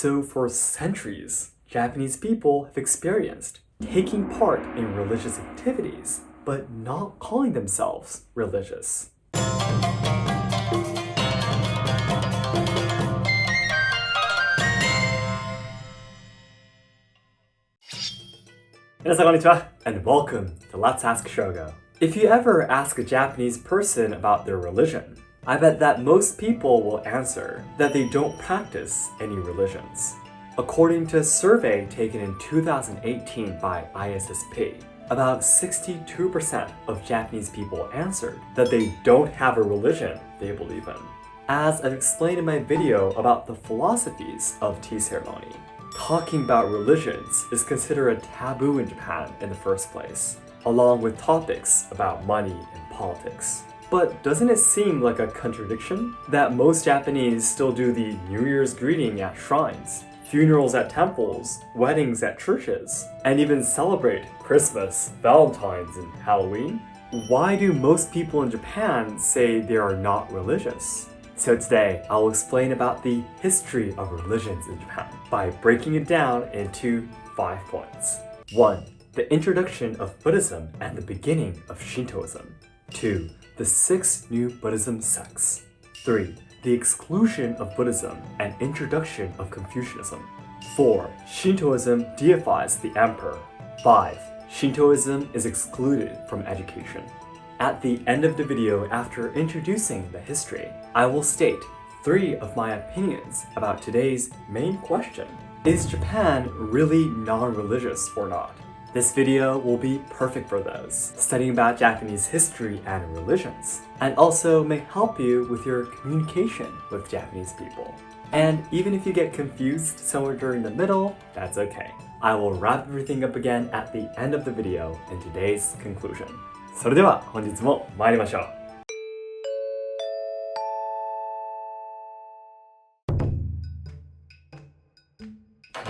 So for centuries, Japanese people have experienced taking part in religious activities, but not calling themselves religious. 皆さんこんにちは and welcome to Let's Ask Shogo. If you ever ask a Japanese person about their religion, I bet that most people will answer that they don't practice any religions. According to a survey taken in 2018 by ISSP, about 62% of Japanese people answered that they don't have a religion they believe in. As I've explained in my video about the philosophies of tea ceremony, talking about religions is considered a taboo in Japan in the first place, along with topics about money and politics. But doesn't it seem like a contradiction that most Japanese still do the New Year's greeting at shrines, funerals at temples, weddings at churches, and even celebrate Christmas, Valentines, and Halloween? Why do most people in Japan say they are not religious? So today, I will explain about the history of religions in Japan by breaking it down into 5 points. 1. The introduction of Buddhism and the beginning of Shintoism. 2. The 6 new Buddhism sects. 3. The exclusion of Buddhism and introduction of Confucianism. 4. Shintoism deifies the emperor. 5. Shintoism is excluded from education. At the end of the video, after introducing the history, I will state 3 of my opinions about today's main question. Is Japan really non-religious or not? This video will be perfect for those studying about Japanese history and religions, and also may help you with your communication with Japanese people. And even if you get confused somewhere during the middle, that's okay. I will wrap everything up again at the end of the video in today's conclusion. それでは本日も参りましょう。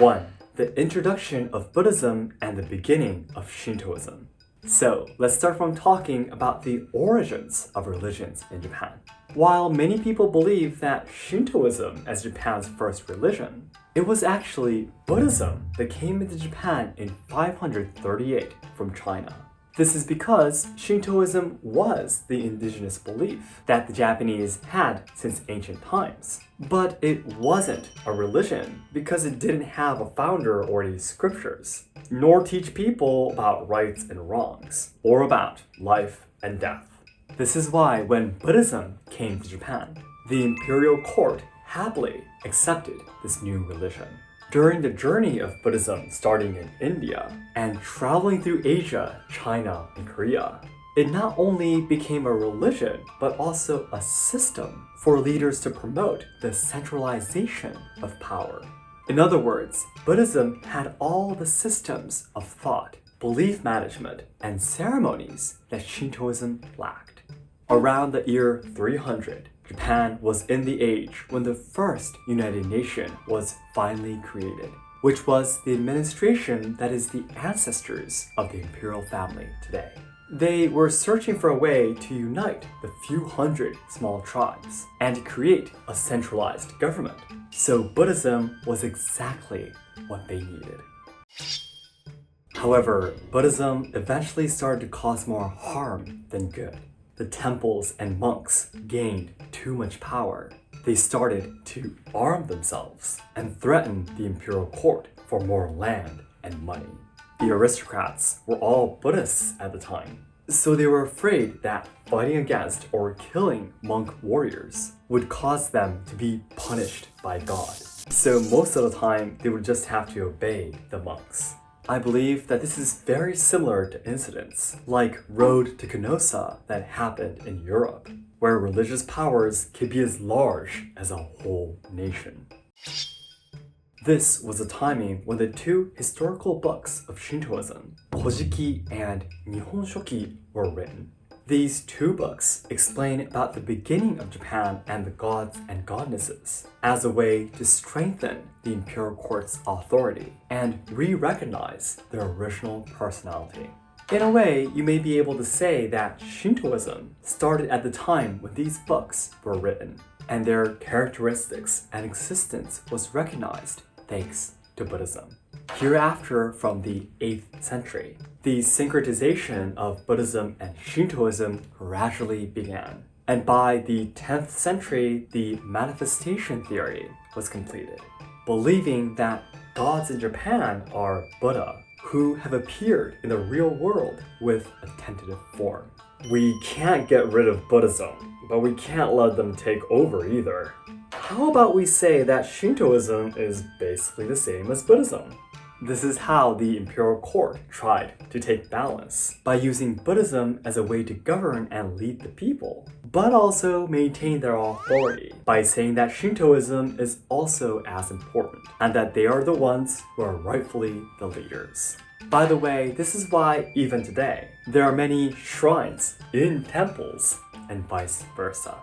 1. The introduction of Buddhism and the beginning of Shintoism. So, let's start from talking about the origins of religions in Japan. While many people believe that Shintoism is Japan's first religion, it was actually Buddhism that came into Japan in 538 from China. This is because Shintoism was the indigenous belief that the Japanese had since ancient times. But it wasn't a religion because it didn't have a founder or any scriptures, nor teach people about rights and wrongs, or about life and death. This is why when Buddhism came to Japan, the imperial court happily accepted this new religion. During the journey of Buddhism starting in India and traveling through Asia, China, and Korea, it not only became a religion, but also a system for leaders to promote the centralization of power. In other words, Buddhism had all the systems of thought, belief management, and ceremonies that Shintoism lacked. Around the year 300, Japan was in the age when the first United Nation was finally created, which was the administration that is the ancestors of the imperial family today. They were searching for a way to unite the few hundred small tribes and create a centralized government. So Buddhism was exactly what they needed. However, Buddhism eventually started to cause more harm than good. The temples and monks gained too much power. They started to arm themselves and threaten the imperial court for more land and money. The aristocrats were all Buddhists at the time, so they were afraid that fighting against or killing monk warriors would cause them to be punished by God. So most of the time, they would just have to obey the monks. I believe that this is very similar to incidents like Road to Canossa that happened in Europe, where religious powers could be as large as a whole nation. This was a timing when the 2 historical books of Shintoism, Kojiki and Nihon Shoki, were written. These 2 books explain about the beginning of Japan and the gods and goddesses as a way to strengthen the imperial court's authority and re-recognize their original personality. In a way, you may be able to say that Shintoism started at the time when these books were written, and their characteristics and existence was recognized thanks to Buddhism. Hereafter, from the 8th century, the syncretization of Buddhism and Shintoism gradually began. And by the 10th century, the manifestation theory was completed, believing that gods in Japan are Buddha, who have appeared in the real world with a tentative form. We can't get rid of Buddhism, but we can't let them take over either. How about we say that Shintoism is basically the same as Buddhism? This is how the imperial court tried to take balance, by using Buddhism as a way to govern and lead the people, but also maintain their authority by saying that Shintoism is also as important, and that they are the ones who are rightfully the leaders. By the way, this is why even today, there are many shrines in temples, and vice versa.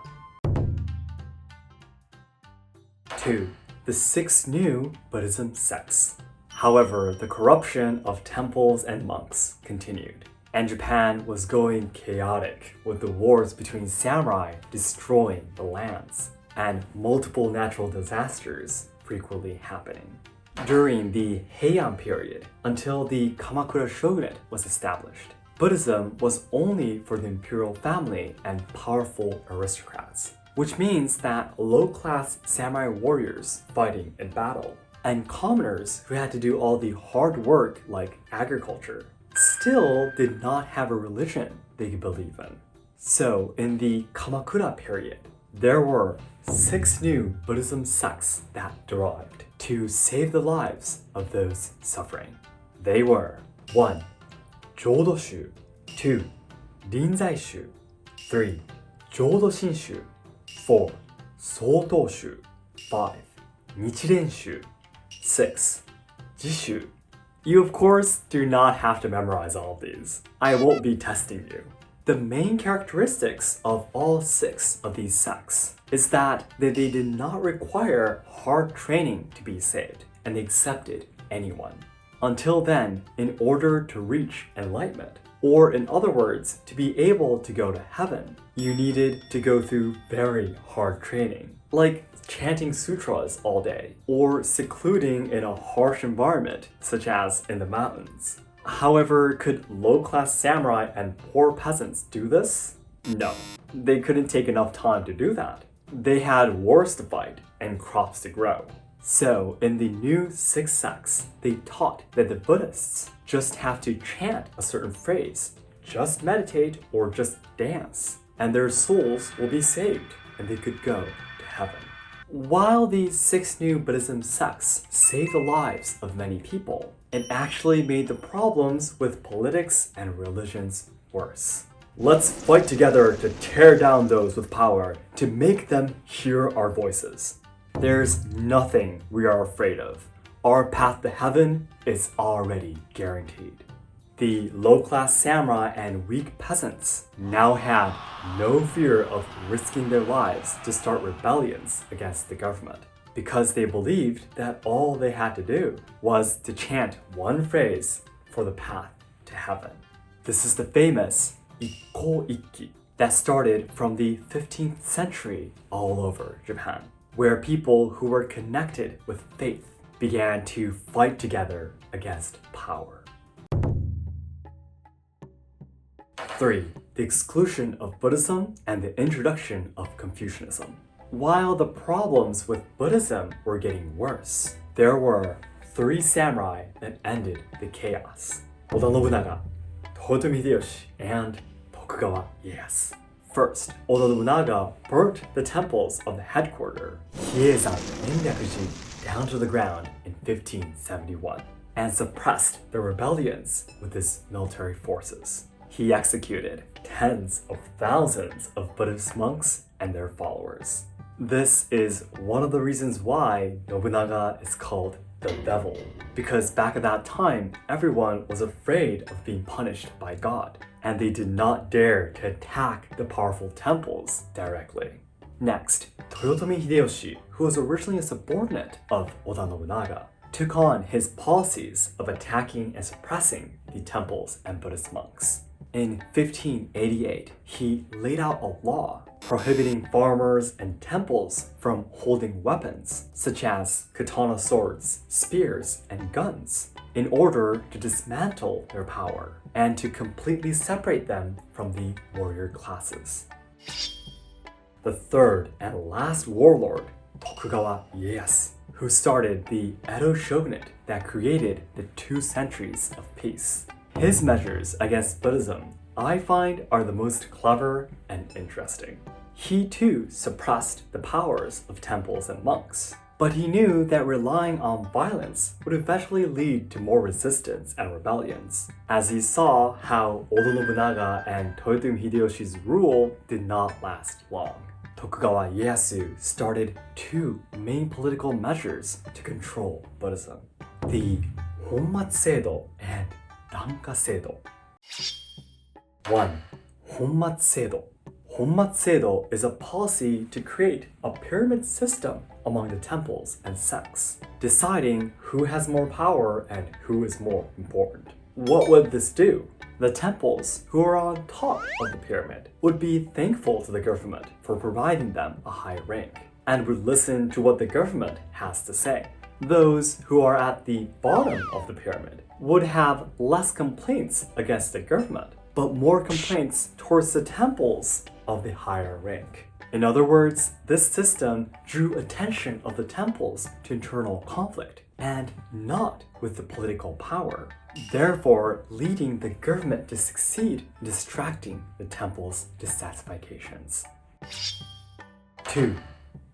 2. The 6 new Buddhism sects. However, the corruption of temples and monks continued, and Japan was going chaotic with the wars between samurai destroying the lands, and multiple natural disasters frequently happening. During the Heian period, until the Kamakura shogunate was established, Buddhism was only for the imperial family and powerful aristocrats, which means that low-class samurai warriors fighting in battle and commoners who had to do all the hard work like agriculture still did not have a religion they could believe in. So in the Kamakura period, there were 6 new Buddhism sects that derived to save the lives of those suffering. They were 1. Jōdo-shu, 2. Rinzai-shu, 3. Jōdo-shin-shu, 4. Soto-shu, 5. Nichiren-shu, 6. Jishu. You of course do not have to memorize all of these. I won't be testing you. The main characteristics of all 6 of these sects is that they did not require hard training to be saved, and they accepted anyone. Until then, in order to reach enlightenment, or in other words, to be able to go to heaven, you needed to go through very hard training, like chanting sutras all day, or secluding in a harsh environment, such as in the mountains. However, could low-class samurai and poor peasants do this? No, they couldn't take enough time to do that. They had wars to fight and crops to grow. So, in the new 6 sects, they taught that the Buddhists just have to chant a certain phrase, just meditate or just dance, and their souls will be saved and they could go to heaven. While these 6 new Buddhism sects saved the lives of many people, it actually made the problems with politics and religions worse. Let's fight together to tear down those with power, to make them hear our voices. There's nothing we are afraid of. Our path to heaven is already guaranteed. The low-class samurai and weak peasants now had no fear of risking their lives to start rebellions against the government, because they believed that all they had to do was to chant one phrase for the path to heaven. This is the famous Ikko-ikki that started from the 15th century all over Japan, where people who were connected with faith began to fight together against power. 3. The exclusion of Buddhism and the introduction of Confucianism. While the problems with Buddhism were getting worse, there were 3 samurai that ended the chaos: Oda Nobunaga, Toyotomi Hideyoshi, and Tokugawa Ieyasu. First, Oda Nobunaga burnt the temples of the headquarters, Hiezan Nenryakuji, down to the ground in 1571, and suppressed the rebellions with his military forces. He executed tens of thousands of Buddhist monks and their followers. This is one of the reasons why Nobunaga is called the devil, because back at that time, everyone was afraid of being punished by God, and they did not dare to attack the powerful temples directly. Next, Toyotomi Hideyoshi, who was originally a subordinate of Oda Nobunaga, took on his policies of attacking and suppressing the temples and Buddhist monks. In 1588, he laid out a law prohibiting farmers and temples from holding weapons, such as katana swords, spears, and guns, in order to dismantle their power and to completely separate them from the warrior classes. The third and last warlord, Tokugawa Ieyasu, who started the Edo shogunate that created the 2 centuries of peace. His measures against Buddhism, I find, are the most clever and interesting. He too suppressed the powers of temples and monks, but he knew that relying on violence would eventually lead to more resistance and rebellions, as he saw how Oda Nobunaga and Toyotomi Hideyoshi's rule did not last long. Tokugawa Ieyasu started 2 main political measures to control Buddhism: the Honmatsu-seido and Danka-seido. 1. Honmatsu-seido. Honmatsu-seido is a policy to create a pyramid system among the temples and sects, deciding who has more power and who is more important. What would this do? The temples, who are on top of the pyramid, would be thankful to the government for providing them a high rank, and would listen to what the government has to say. Those who are at the bottom of the pyramid would have less complaints against the government, but more complaints towards the temples of the higher rank. In other words, this system drew attention of the temples to internal conflict, and not with the political power, therefore leading the government to succeed in distracting the temple's dissatisfactions. 2.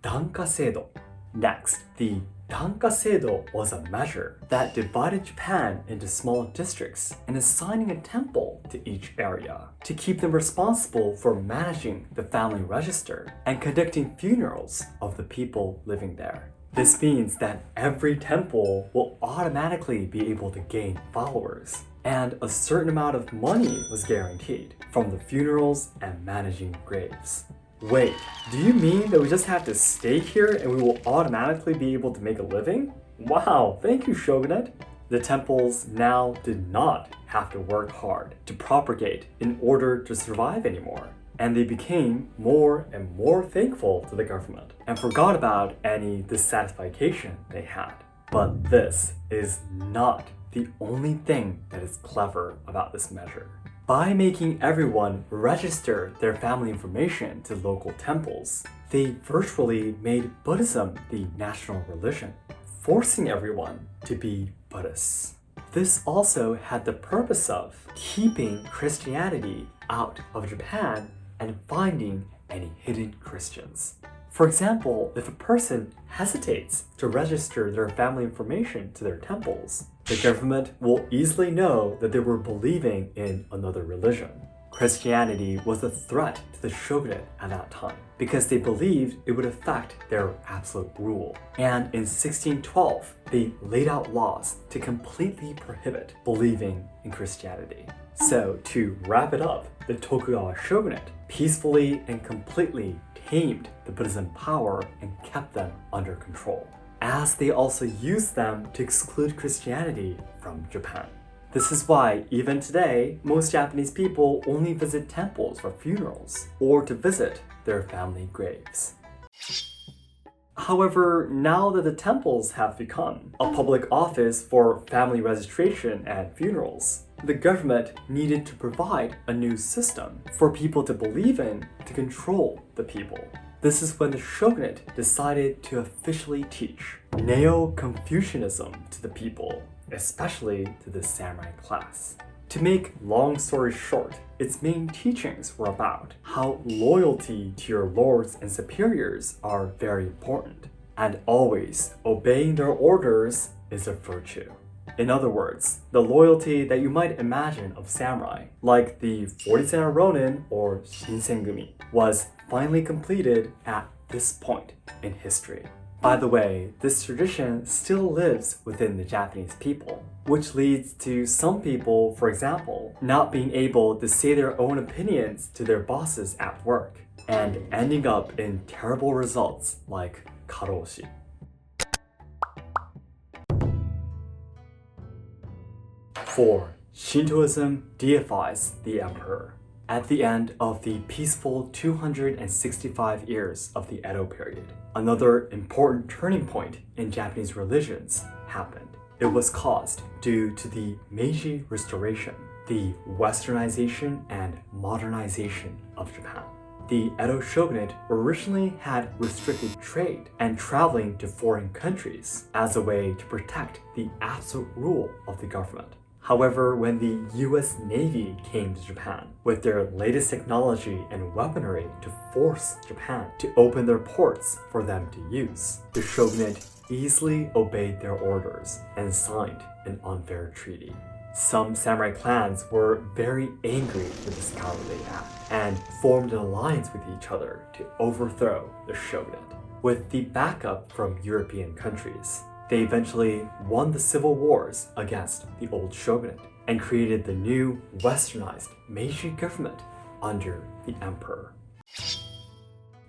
Danka-seido. Next, the Danka-seido was a measure that divided Japan into small districts and assigning a temple to each area to keep them responsible for managing the family register and conducting funerals of the people living there. This means that every temple will automatically be able to gain followers, and a certain amount of money was guaranteed from the funerals and managing graves. Wait, do you mean that we just have to stay here and we will automatically be able to make a living? Wow, thank you, shogunate. The temples now did not have to work hard to propagate in order to survive anymore, and they became more and more thankful to the government and forgot about any dissatisfaction they had. But this is not the only thing that is clever about this measure. By making everyone register their family information to local temples, they virtually made Buddhism the national religion, forcing everyone to be Buddhists. This also had the purpose of keeping Christianity out of Japan and finding any hidden Christians. For example, if a person hesitates to register their family information to their temples, the government will easily know that they were believing in another religion. Christianity was a threat to the shogunate at that time because they believed it would affect their absolute rule. And in 1612, they laid out laws to completely prohibit believing in Christianity. So, to wrap it up, the Tokugawa shogunate peacefully and completely tamed the Buddhism power and kept them under control, as they also used them to exclude Christianity from Japan. This is why, even today, most Japanese people only visit temples for funerals or to visit their family graves. However, now that the temples have become a public office for family registration and funerals, the government needed to provide a new system for people to believe in to control the people. This is when the shogunate decided to officially teach Neo-Confucianism to the people, especially to the samurai class. To make long story short, its main teachings were about how loyalty to your lords and superiors are very important, and always obeying their orders is a virtue. In other words, the loyalty that you might imagine of samurai, like the 40-sen Ronin or Shinsengumi, was finally completed at this point in history. By the way, this tradition still lives within the Japanese people, which leads to some people, for example, not being able to say their own opinions to their bosses at work, and ending up in terrible results like karoshi. 4. Shintoism deifies the emperor. At the end of the peaceful 265 years of the Edo period, another important turning point in Japanese religions happened. It was caused due to the Meiji Restoration, the westernization and modernization of Japan. The Edo shogunate originally had restricted trade and traveling to foreign countries as a way to protect the absolute rule of the government. However, when the US Navy came to Japan with their latest technology and weaponry to force Japan to open their ports for them to use, the shogunate easily obeyed their orders and signed an unfair treaty. Some samurai clans were very angry with this cowardly act and formed an alliance with each other to overthrow the shogunate. With the backup from European countries, they eventually won the civil wars against the old shogunate and created the new westernized Meiji government under the emperor.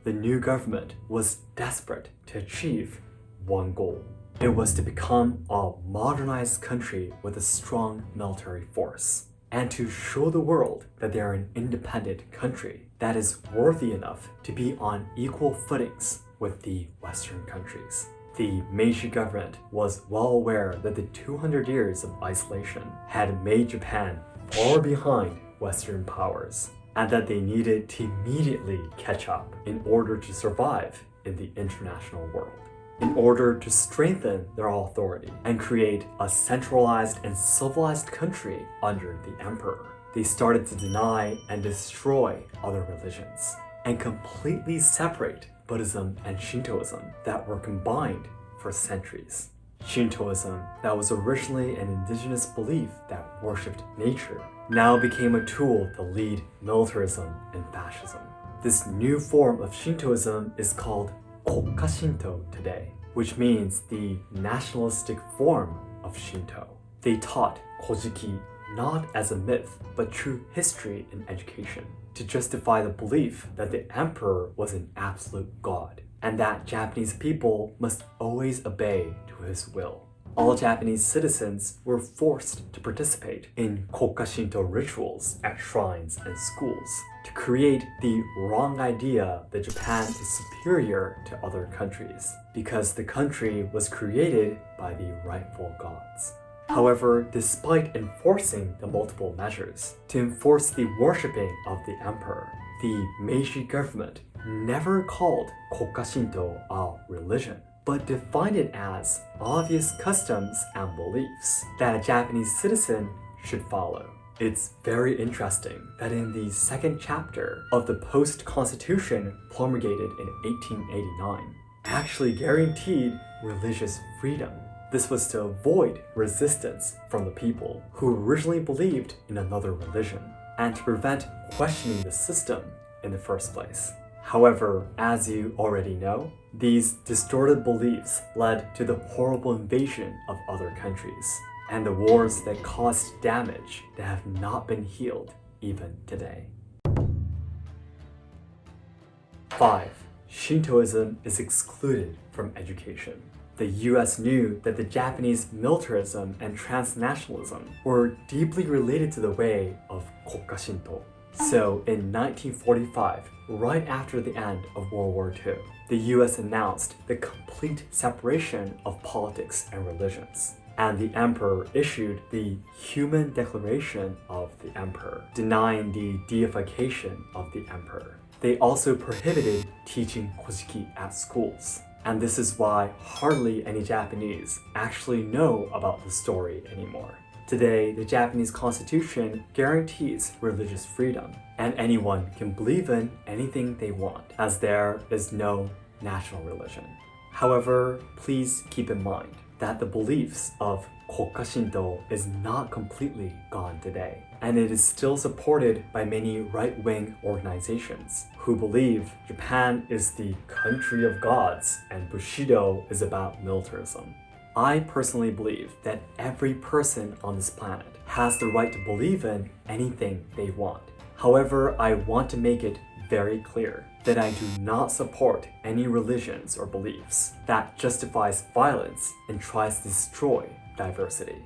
The new government was desperate to achieve one goal. It was to become a modernized country with a strong military force, and to show the world that they are an independent country that is worthy enough to be on equal footings with the Western countries. The Meiji government was well aware that the 200 years of isolation had made Japan far behind Western powers, and that they needed to immediately catch up in order to survive in the international world. In order to strengthen their authority and create a centralized and civilized country under the emperor, they started to deny and destroy other religions and completely separate Buddhism and Shintoism that were combined for centuries. Shintoism, that was originally an indigenous belief that worshipped nature, now became a tool to lead militarism and fascism. This new form of Shintoism is called Kokka Shinto today, which means the nationalistic form of Shinto. They taught Kojiki not as a myth, but true history in education, to justify the belief that the emperor was an absolute god, and that Japanese people must always obey to his will. All Japanese citizens were forced to participate in Kokka Shinto rituals at shrines and schools to create the wrong idea that Japan is superior to other countries because the country was created by the rightful gods. However, despite enforcing the multiple measures to enforce the worshipping of the emperor, the Meiji government never called Kokka Shinto a religion, but defined it as obvious customs and beliefs that a Japanese citizen should follow. It's very interesting that in the second chapter of the post-constitution promulgated in 1889, actually guaranteed religious freedom. This was to avoid resistance from the people who originally believed in another religion, and to prevent questioning the system in the first place. However, as you already know, these distorted beliefs led to the horrible invasion of other countries, and the wars that caused damage that have not been healed even today. 5. Shintoism is excluded from education. The US knew that the Japanese militarism and transnationalism were deeply related to the way of Kokka Shinto. So in 1945, right after the end of World War II, the US announced the complete separation of politics and religions. And the emperor issued the Human Declaration of the Emperor, denying the deification of the emperor. They also prohibited teaching Kojiki at schools. And this is why hardly any Japanese actually know about the story anymore. Today, the Japanese Constitution guarantees religious freedom, and anyone can believe in anything they want, as there is no national religion. However, please keep in mind that the beliefs of Kokka Shinto is not completely gone today, and it is still supported by many right-wing organizations who believe Japan is the country of gods and Bushido is about militarism. I personally believe that every person on this planet has the right to believe in anything they want. However, I want to make it very clear that I do not support any religions or beliefs that justifies violence and tries to destroy diversity.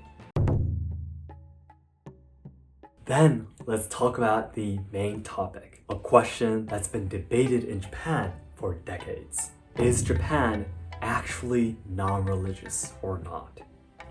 Then let's talk about the main topic, a question that's been debated in Japan for decades. Is Japan actually non-religious or not?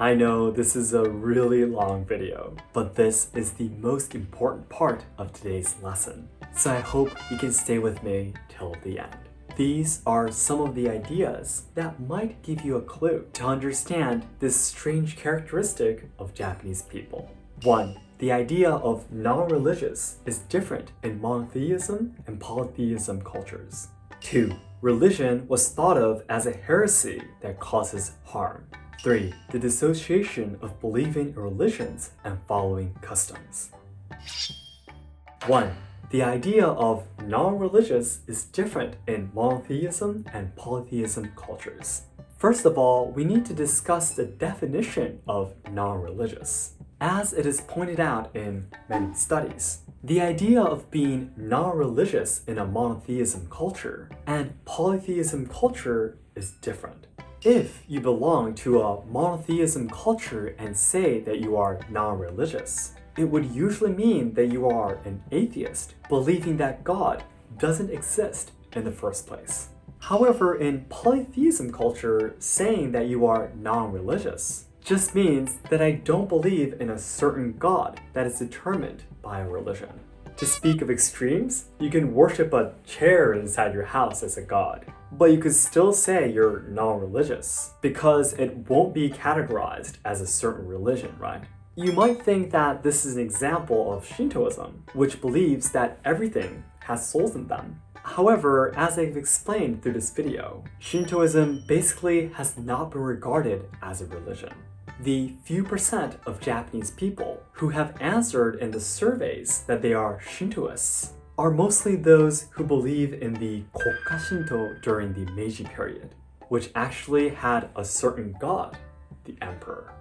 I know this is a really long video, but this is the most important part of today's lesson, so I hope you can stay with me till the end. These are some of the ideas that might give you a clue to understand this strange characteristic of Japanese people. 1. The idea of non-religious is different in monotheism and polytheism cultures. 2. Religion was thought of as a heresy that causes harm. 3. The dissociation of believing in religions and following customs. 1. The idea of non-religious is different in monotheism and polytheism cultures. First of all, we need to discuss the definition of non-religious. As it is pointed out in many studies, the idea of being non-religious in a monotheism culture and polytheism culture is different. If you belong to a monotheism culture and say that you are non-religious, it would usually mean that you are an atheist, believing that God doesn't exist in the first place. However, in polytheism culture, saying that you are non-religious just means that I don't believe in a certain God that is determined by a religion. To speak of extremes, you can worship a chair inside your house as a god, but you could still say you're non-religious because it won't be categorized as a certain religion, right? You might think that this is an example of Shintoism, which believes that everything has souls in them. However, as I've explained through this video, Shintoism basically has not been regarded as a religion. The few percent of Japanese people who have answered in the surveys that they are Shintoists are mostly those who believe in the Kokka Shinto during the Meiji period, which actually had a certain god, the emperor.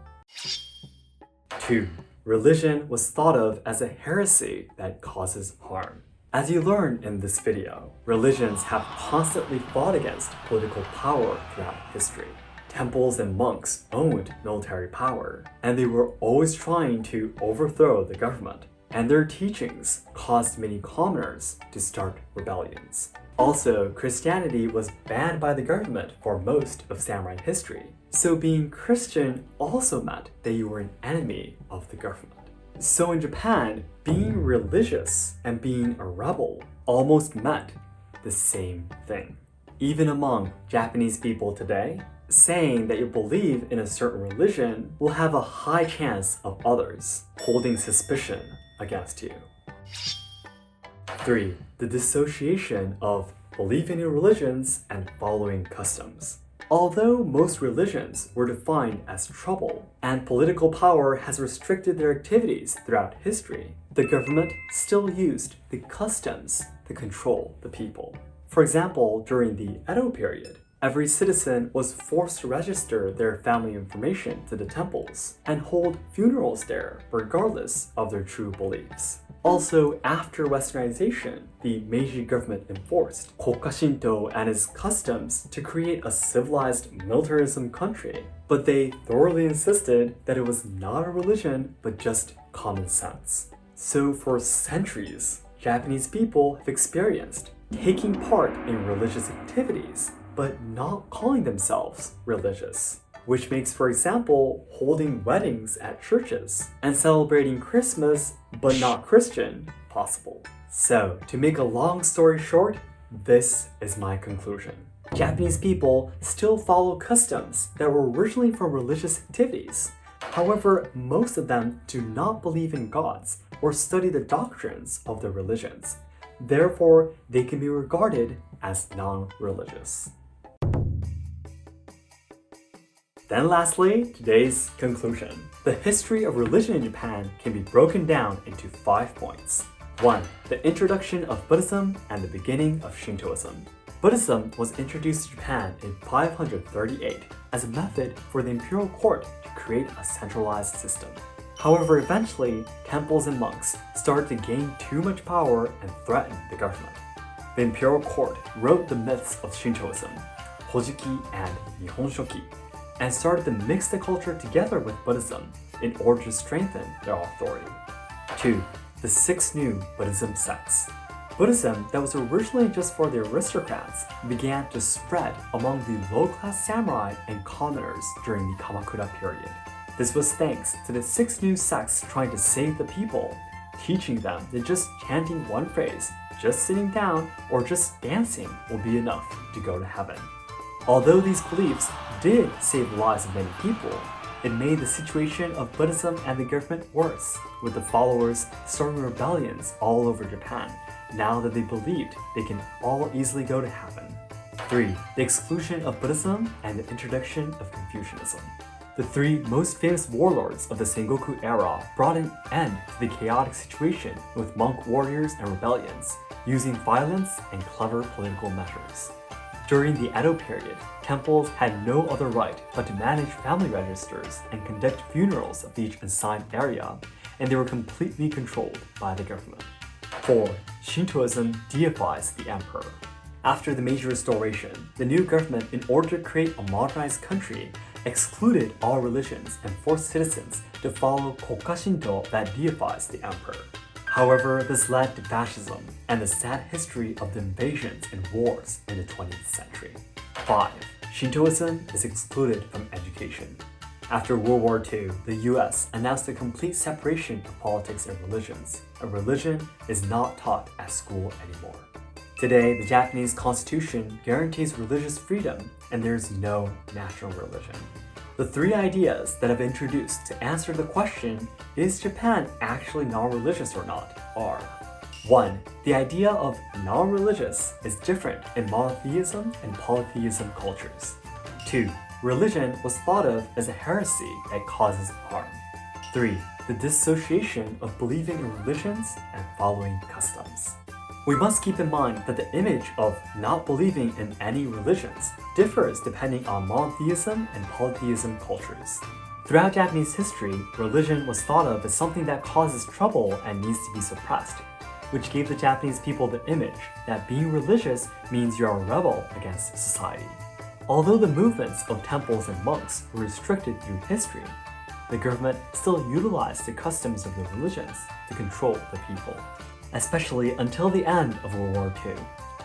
2. Religion was thought of as a heresy that causes harm. As you learned in this video, religions have constantly fought against political power throughout history. Temples and monks owned military power, and they were always trying to overthrow the government, and their teachings caused many commoners to start rebellions. Also, Christianity was banned by the government for most of samurai history, so being Christian also meant that you were an enemy of the government. So in Japan, being religious and being a rebel almost meant the same thing. Even among Japanese people today, saying that you believe in a certain religion will have a high chance of others holding suspicion against you. 3. The dissociation of believing in religions and following customs. Although most religions were defined as trouble and political power has restricted their activities throughout history, the government still used the customs to control the people. For example, during the Edo period, every citizen was forced to register their family information to the temples and hold funerals there regardless of their true beliefs. Also, after westernization, the Meiji government enforced Kokka Shinto and its customs to create a civilized militarism country, but they thoroughly insisted that it was not a religion but just common sense. So for centuries, Japanese people have experienced taking part in religious activities but not calling themselves religious, which makes, for example, holding weddings at churches and celebrating Christmas but not Christian possible. So, to make a long story short, this is my conclusion. Japanese people still follow customs that were originally from religious activities. However, most of them do not believe in gods or study the doctrines of their religions. Therefore, they can be regarded as non-religious. Then lastly, today's conclusion. The history of religion in Japan can be broken down into 5 points. 1. The introduction of Buddhism and the beginning of Shintoism. Buddhism was introduced to Japan in 538 as a method for the imperial court to create a centralized system. However, eventually, temples and monks started to gain too much power and threaten the government. The imperial court wrote the myths of Shintoism, Hojuki and Nihonshoki, and started to mix the culture together with Buddhism in order to strengthen their authority. 2. the 6 new Buddhism sects. Buddhism, that was originally just for the aristocrats, began to spread among the low-class samurai and commoners during the Kamakura period. This was thanks to the 6 new sects trying to save the people, teaching them that just chanting one phrase, just sitting down, or just dancing will be enough to go to heaven. Although these beliefs did save the lives of many people, it made the situation of Buddhism and the government worse, with the followers starting rebellions all over Japan, now that they believed they can all easily go to heaven. 3. The exclusion of Buddhism and the introduction of Confucianism. The 3 most famous warlords of the Sengoku era brought an end to the chaotic situation with monk warriors and rebellions, using violence and clever political measures. During the Edo period, temples had no other right but to manage family registers and conduct funerals of each assigned area, and they were completely controlled by the government. 4. Shintoism deifies the emperor. After the Meiji Restoration, the new government, in order to create a modernized country, excluded all religions and forced citizens to follow Koka Shinto that deifies the emperor. However, this led to fascism and the sad history of the invasions and wars in the 20th century. 5. Shintoism is excluded from education. After World War II, the US announced the complete separation of politics and religions. A religion is not taught at school anymore. Today, the Japanese Constitution guarantees religious freedom, and there is no national religion. The 3 ideas that I've introduced to answer the question, is Japan actually non-religious or not, are: 1. The idea of non-religious is different in monotheism and polytheism cultures. 2. Religion was thought of as a heresy that causes harm. 3. The dissociation of believing in religions and following customs. We must keep in mind that the image of not believing in any religions differs depending on monotheism and polytheism cultures. Throughout Japanese history, religion was thought of as something that causes trouble and needs to be suppressed, which gave the Japanese people the image that being religious means you're a rebel against society. Although the movements of temples and monks were restricted through history, the government still utilized the customs of the religions to control the people. Especially until the end of World War II,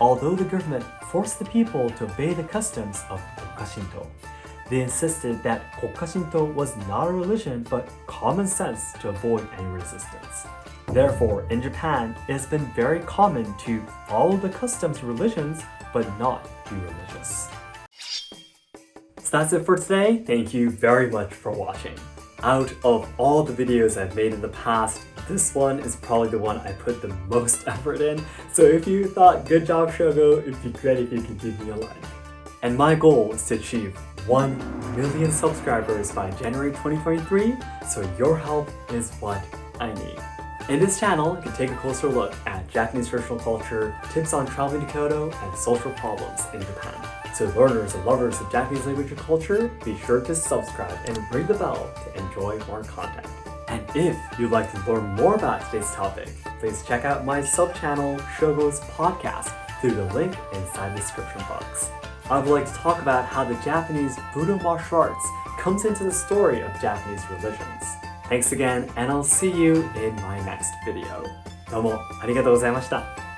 although the government forced the people to obey the customs of Koka Shinto, they insisted that Koka Shinto was not a religion but common sense to avoid any resistance. Therefore, in Japan, it has been very common to follow the customs of religions but not be religious. So that's it for today. Thank you very much for watching. Out of all the videos I've made in the past, this one is probably the one I put the most effort in. So if you thought, good job Shogo, it'd be great if you could give me a like. And my goal is to achieve 1 million subscribers by January 2023, so your help is what I need. In this channel, you can take a closer look at Japanese traditional culture, tips on traveling to Kyoto, and social problems in Japan. So learners and lovers of Japanese language and culture, be sure to subscribe and ring the bell to enjoy more content. And if you'd like to learn more about today's topic, please check out my sub-channel, Shogo's podcast, through the link inside the description box. I would like to talk about how the Japanese Buddha martial arts comes into the story of Japanese religions. Thanks again, and I'll see you in my next video. どうもありがとうございました。